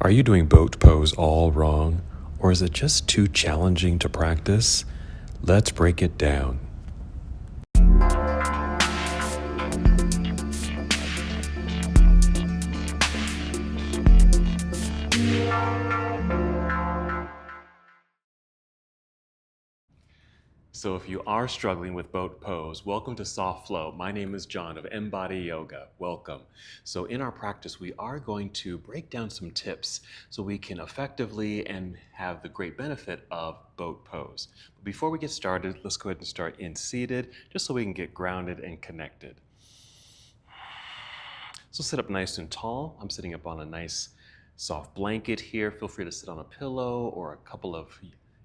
Are you doing boat pose all wrong, or is it just too challenging to practice? Let's break it down. So if you are struggling with boat pose, welcome to Soft Flow. My name is John of MBODY Yoga. Welcome. So in our practice, we are going to break down some tips so we can effectively and have the great benefit of boat pose. But before we get started, let's go ahead and start in seated, just so we can get grounded and connected. So sit up nice and tall. I'm sitting up on a nice soft blanket here. Feel free to sit on a pillow or a couple of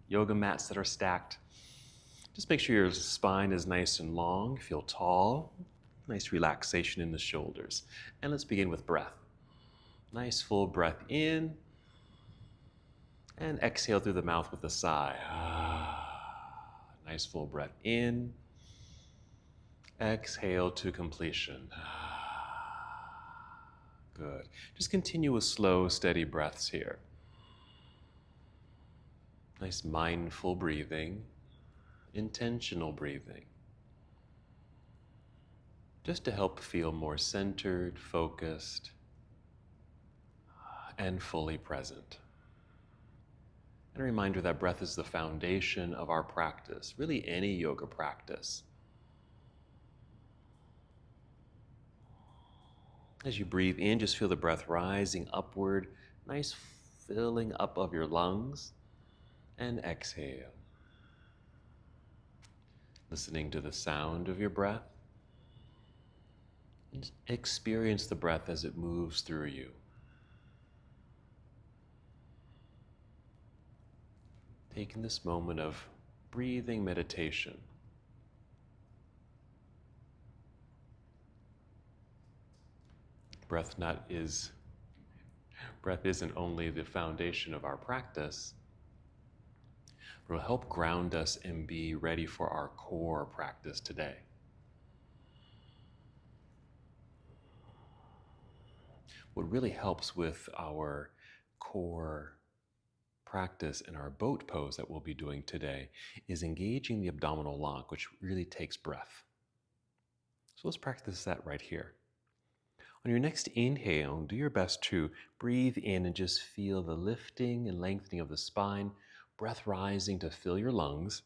yoga mats that are stacked. Just make sure your spine is nice and long, feel tall, nice relaxation in the shoulders. And let's begin with breath. Nice full breath in, and exhale through the mouth with a sigh. Nice full breath in, exhale to completion. Good. Just continue with slow, steady breaths here. Nice mindful breathing, intentional breathing, just to help feel more centered, focused, and fully present. And a reminder that breath is the foundation of our practice, really any yoga practice. As you breathe in, just feel the breath rising upward, nice filling up of your lungs, and exhale. Listening to the sound of your breath, and experience the breath as it moves through you. Taking this moment of breathing meditation. Breath isn't only the foundation of our practice, but it will help ground us and be ready for our core practice today. What really helps with our core practice in our boat pose that we'll be doing today is engaging the abdominal lock, which really takes breath. So let's practice that right here. On your next inhale, do your best to breathe in and just feel the lifting and lengthening of the spine, breath rising to fill your lungs.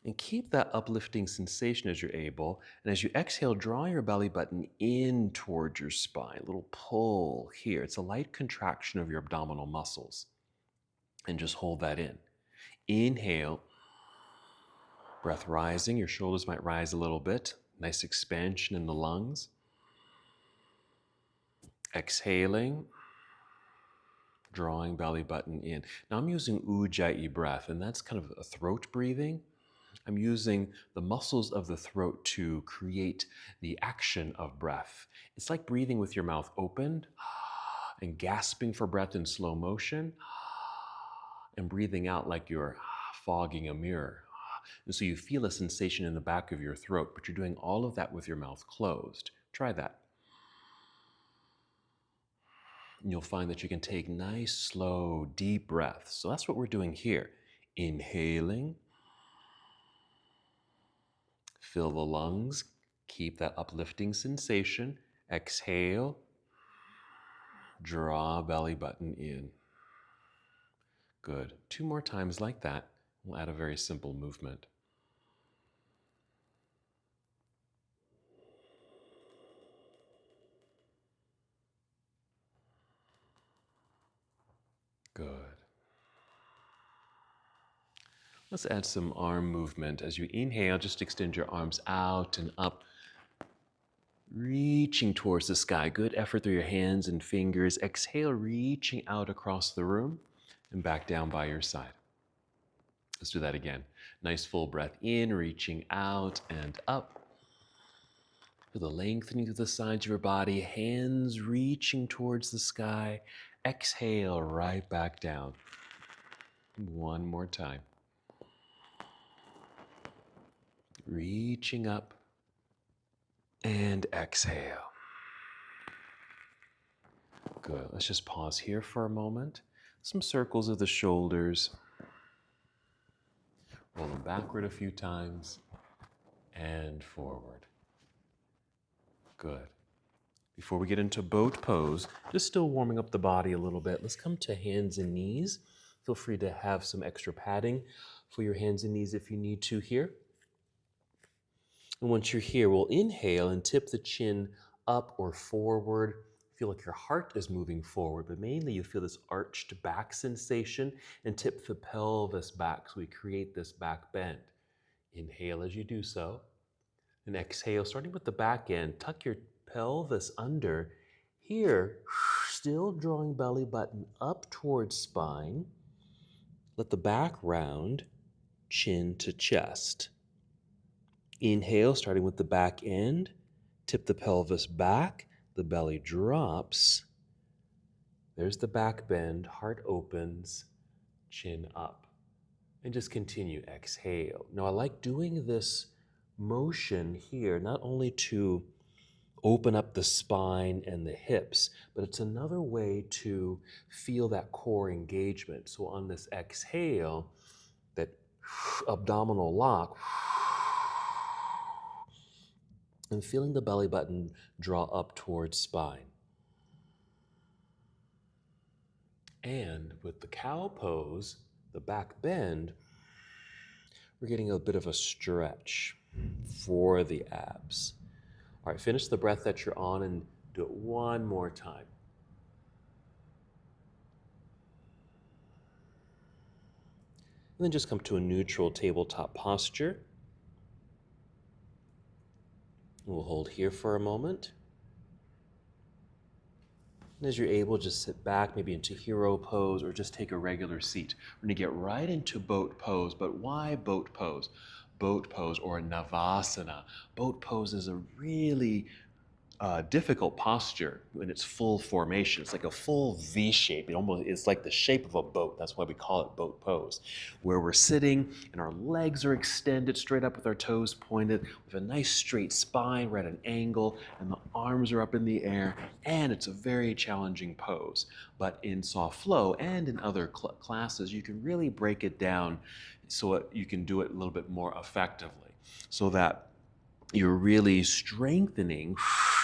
And keep that uplifting sensation as you're able. And as you exhale, draw your belly button in towards your spine. A little pull here. It's a light contraction of your abdominal muscles. And just hold that in. Inhale, breath rising. Your shoulders might rise a little bit. Nice expansion in the lungs. Exhaling, drawing belly button in. Now I'm using Ujjayi breath, and that's kind of a throat breathing. I'm using the muscles of the throat to create the action of breath. It's like breathing with your mouth opened and gasping for breath in slow motion and breathing out like you're fogging a mirror. And so you feel a sensation in the back of your throat, but you're doing all of that with your mouth closed. Try that. And you'll find that you can take nice, slow, deep breaths. So that's what we're doing here. Inhaling. Fill the lungs, keep that uplifting sensation. Exhale, draw belly button in. Good. 2 more times like that. We'll add a very simple movement. Good. Let's add some arm movement. As you inhale, just extend your arms out and up, reaching towards the sky. Good effort through your hands and fingers. Exhale, reaching out across the room and back down by your side. Let's do that again. Nice full breath in, reaching out and up. Feel the lengthening through the sides of your body, hands reaching towards the sky. Exhale, right back down. 1 more time. Reaching up and exhale. Good. Let's just pause here for a moment. Some circles of the shoulders. Roll them backward a few times and forward. Good. Before we get into boat pose, just still warming up the body a little bit, let's come to hands and knees. Feel free to have some extra padding for your hands and knees if you need to here. And once you're here, we'll inhale and tip the chin up or forward. Feel like your heart is moving forward, but mainly you feel this arched back sensation, and tip the pelvis back so we create this back bend. Inhale as you do so, and exhale, starting with the back end. Tuck your pelvis under. Here, still drawing belly button up towards spine. Let the back round, chin to chest. Inhale, starting with the back end. Tip the pelvis back, the belly drops. There's the back bend, heart opens, chin up. And just continue, exhale. Now I like doing this motion here, not only to open up the spine and the hips, but it's another way to feel that core engagement. So on this exhale, that abdominal lock, and feeling the belly button draw up towards spine. And with the cow pose, the back bend, we're getting a bit of a stretch for the abs. All right, finish the breath that you're on and do it one more time. And then just come to a neutral tabletop posture. We'll hold here for a moment. And as you're able, just sit back, maybe into hero pose, or just take a regular seat. We're gonna get right into boat pose, but why boat pose? Boat pose, or Navasana. Boat pose is a really difficult posture in its full formation. It's like a full V shape. It's like the shape of a boat. That's why we call it boat pose, where we're sitting and our legs are extended straight up with our toes pointed, with a nice straight spine, right at an angle, and the arms are up in the air, and it's a very challenging pose. But in soft flow and in other classes, you can really break it down so you can do it a little bit more effectively, so that you're really strengthening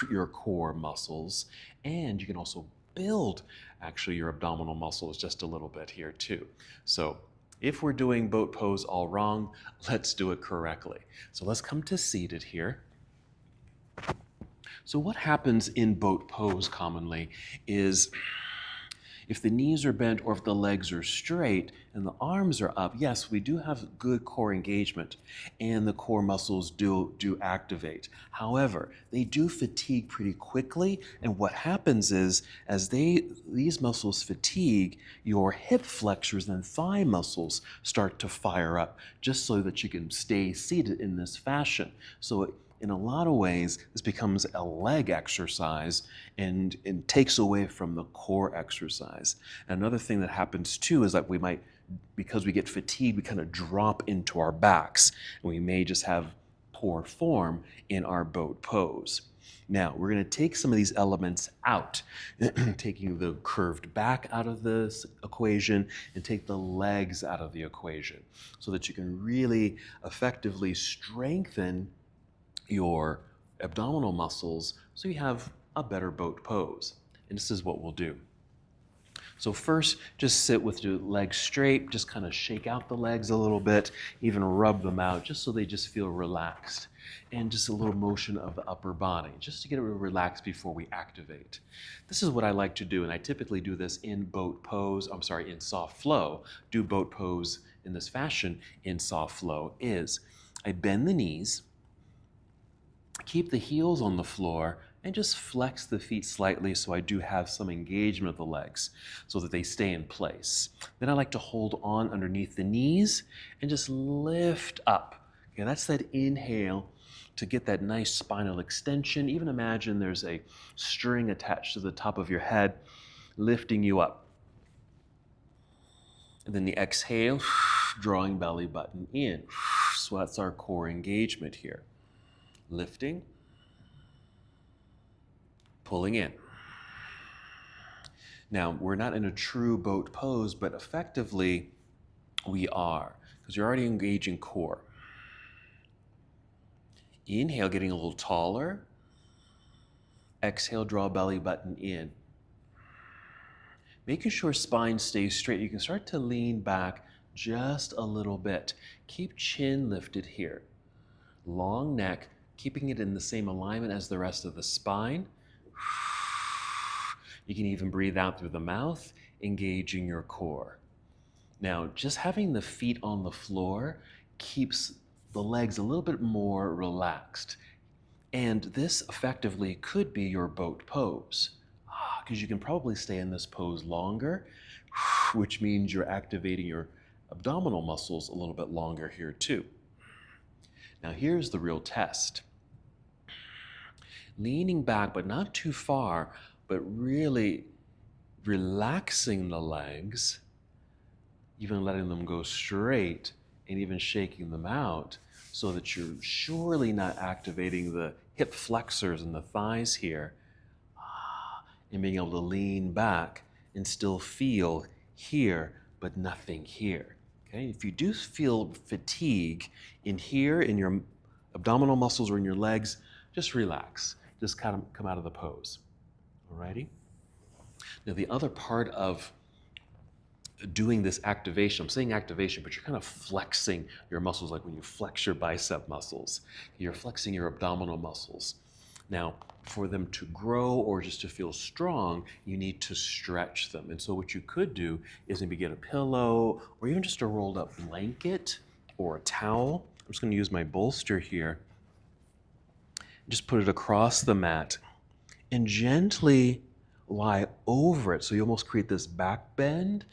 your core muscles, and you can also build actually your abdominal muscles just a little bit here too. So if we're doing boat pose all wrong, let's do it correctly. So let's come to seated here. So what happens in boat pose commonly is, if the knees are bent or if the legs are straight and the arms are up, yes, we do have good core engagement and the core muscles do activate. However, they do fatigue pretty quickly, and what happens is, as these muscles fatigue, your hip flexors and thigh muscles start to fire up, just so that you can stay seated in this fashion. So in a lot of ways, this becomes a leg exercise and takes away from the core exercise. And another thing that happens too is that we might, because we get fatigued, we kind of drop into our backs, and we may just have poor form in our boat pose. Now, we're going to take some of these elements out, taking the curved back out of this equation and take the legs out of the equation, so that you can really effectively strengthen your abdominal muscles so you have a better boat pose. And this is what we'll do. So first, just sit with your legs straight, just kind of shake out the legs a little bit, even rub them out just so they just feel relaxed. And just a little motion of the upper body, just to get it relaxed before we activate. This is what I like to do, and I typically do this in in soft flow. Do boat pose in this fashion in soft flow is, I bend the knees, keep the heels on the floor, and just flex the feet slightly so I do have some engagement of the legs so that they stay in place. Then I like to hold on underneath the knees and just lift up. Okay, that's that inhale to get that nice spinal extension. Even imagine there's a string attached to the top of your head, lifting you up. And then the exhale, drawing belly button in. So that's our core engagement here. Lifting, pulling in. Now, we're not in a true boat pose, but effectively we are, because you're already engaging core. Inhale, getting a little taller. Exhale, draw belly button in. Making sure spine stays straight. You can start to lean back just a little bit. Keep chin lifted here. Long neck, keeping it in the same alignment as the rest of the spine. You can even breathe out through the mouth, engaging your core. Now, just having the feet on the floor keeps the legs a little bit more relaxed. And this effectively could be your boat pose, because you can probably stay in this pose longer, which means you're activating your abdominal muscles a little bit longer here too. Now here's the real test. Leaning back, but not too far, but really relaxing the legs, even letting them go straight and even shaking them out so that you're surely not activating the hip flexors and the thighs here, and being able to lean back and still feel here, but nothing here. Okay? If you do feel fatigue in here, in your abdominal muscles or in your legs, just relax. Just kind of come out of the pose. Alrighty? Now the other part of doing this activation, I'm saying activation, but you're kind of flexing your muscles like when you flex your bicep muscles. You're flexing your abdominal muscles. Now, for them to grow or just to feel strong, you need to stretch them. And so what you could do is maybe get a pillow or even just a rolled up blanket or a towel. I'm just going to use my bolster here. Just put it across the mat and gently lie over it. So you almost create this back bend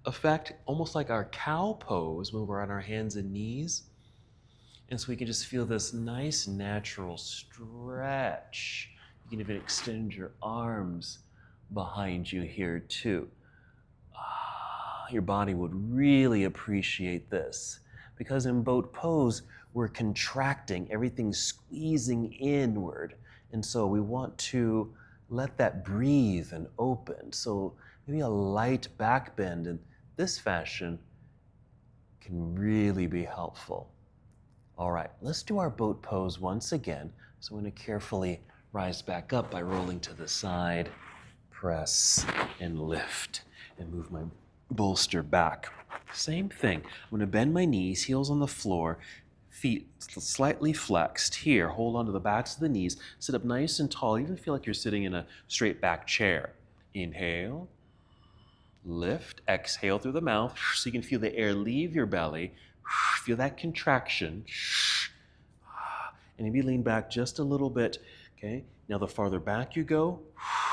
effect, almost like our cow pose when we're on our hands and knees. And so we can just feel this nice natural stretch. You can even extend your arms behind you here too. Your body would really appreciate this, because in boat pose, we're contracting, everything's squeezing inward. And so we want to let that breathe and open. So maybe a light back bend in this fashion can really be helpful. All right, let's do our boat pose once again. So I'm going to carefully rise back up by rolling to the side, press, and lift, and move my bolster back. Same thing. I'm going to bend my knees, heels on the floor, feet slightly flexed. Here, hold on to the backs of the knees, sit up nice and tall, even feel like you're sitting in a straight back chair. Inhale, lift, exhale through the mouth so you can feel the air leave your belly. Feel that contraction. And maybe lean back just a little bit. Okay. Now the farther back you go,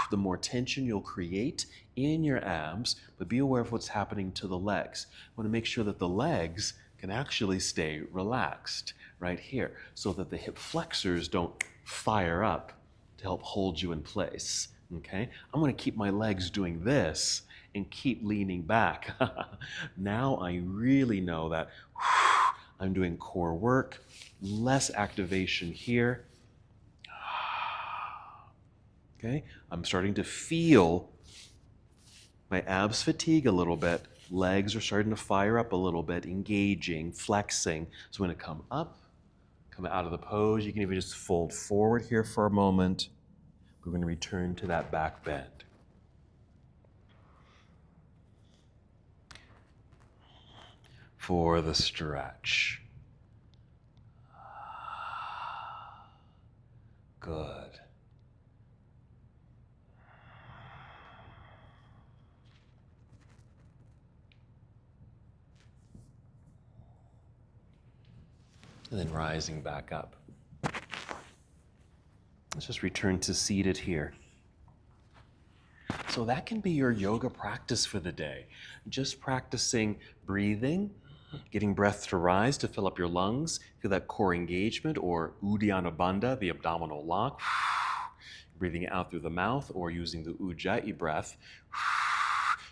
the more tension you'll create in your abs, but be aware of what's happening to the legs. I want to make sure that the legs can actually stay relaxed right here so that the hip flexors don't fire up to help hold you in place. Okay. I'm going to keep my legs doing this and keep leaning back. Now I really know that I'm doing core work, less activation here. Okay, I'm starting to feel my abs fatigue a little bit. Legs are starting to fire up a little bit, engaging, flexing. So I'm going to come up, come out of the pose. You can even just fold forward here for a moment. We're going to return to that back bend. For the stretch. Good. And then rising back up. Let's just return to seated here. So that can be your yoga practice for the day. Just practicing breathing, getting breath to rise to fill up your lungs, feel that core engagement, or Uddiyana Bandha, the abdominal lock. Breathing out through the mouth or using the Ujjayi breath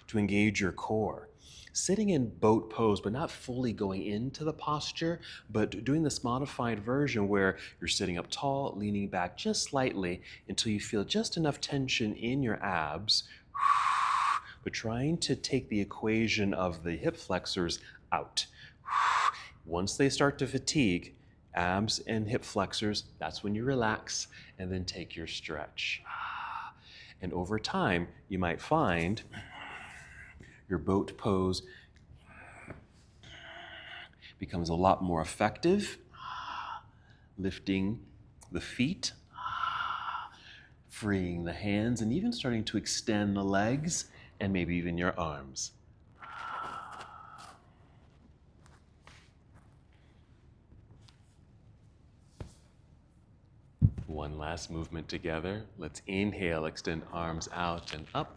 to engage your core. Sitting in boat pose, but not fully going into the posture, but doing this modified version where you're sitting up tall, leaning back just slightly until you feel just enough tension in your abs but trying to take the equation of the hip flexors out. Once they start to fatigue, abs and hip flexors, that's when you relax and then take your stretch. And over time, you might find your boat pose becomes a lot more effective, lifting the feet, freeing the hands, and even starting to extend the legs and maybe even your arms. One last movement together. Let's inhale, extend arms out and up.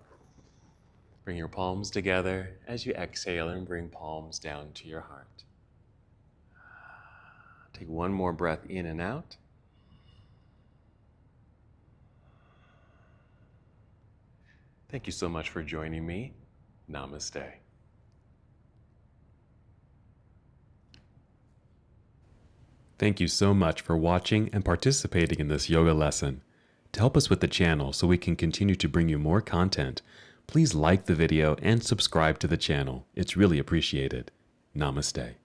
Bring your palms together as you exhale and bring palms down to your heart. Take one more breath in and out. Thank you so much for joining me. Namaste. Thank you so much for watching and participating in this yoga lesson. To help us with the channel so we can continue to bring you more content, please like the video and subscribe to the channel. It's really appreciated. Namaste.